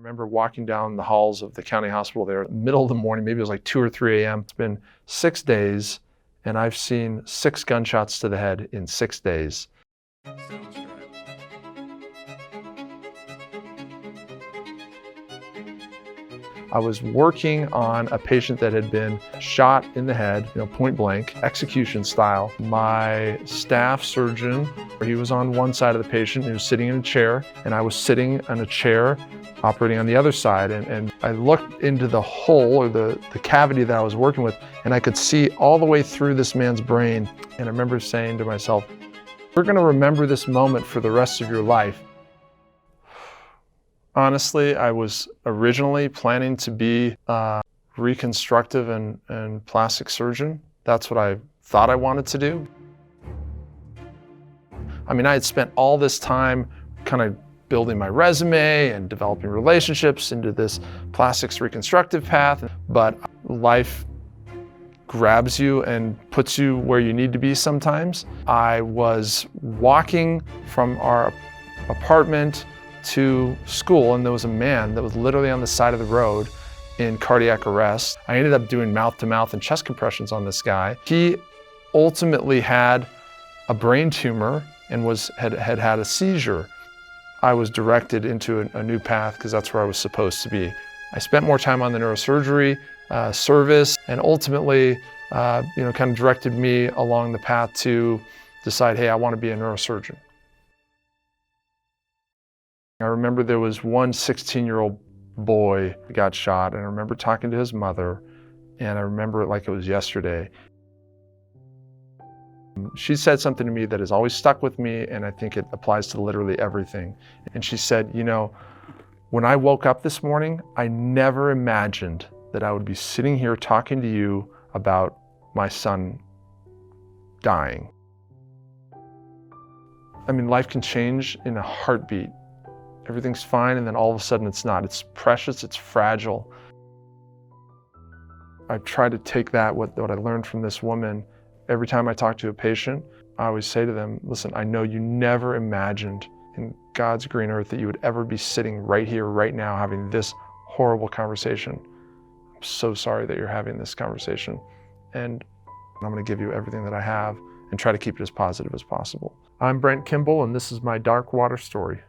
remember walking down the halls of the county hospital there, middle of the morning, maybe it was like 2 or 3 a.m. It's been 6 days, and I've seen 6 gunshots to the head in 6 days. I was working on a patient that had been shot in the head, point blank, execution style. My staff surgeon, he was on one side of the patient, he was sitting in a chair, and I was sitting in a chair operating on the other side. And I looked into the hole, or the cavity that I was working with, and I could see all the way through this man's brain. And I remember saying to myself, "You're gonna remember this moment for the rest of your life." Honestly, I was originally planning to be a reconstructive and plastic surgeon. That's what I thought I wanted to do. I mean, I had spent all this time kind of building my resume and developing relationships into this plastics reconstructive path, but life grabs you and puts you where you need to be sometimes. I was walking from our apartment to school, and there was a man that was literally on the side of the road in cardiac arrest. I ended up doing mouth-to-mouth and chest compressions on this guy. He ultimately had a brain tumor and had had a seizure. I was directed into a new path because that's where I was supposed to be. I spent more time on the neurosurgery service, and ultimately kind of directed me along the path to decide, hey, I want to be a neurosurgeon. I remember there was one 16-year-old boy who got shot, and I remember talking to his mother, and I remember it like it was yesterday. She said something to me that has always stuck with me, and I think it applies to literally everything. And she said, when I woke up this morning, I never imagined that I would be sitting here talking to you about my son dying. I mean, life can change in a heartbeat. Everything's fine, and then all of a sudden it's not. It's precious, it's fragile. I try to take that, what I learned from this woman. Every time I talk to a patient, I always say to them, listen, I know you never imagined in God's green earth that you would ever be sitting right here, right now, having this horrible conversation. I'm so sorry that you're having this conversation. And I'm gonna give you everything that I have and try to keep it as positive as possible. I'm Brent Kimball, and this is my DarkWater story.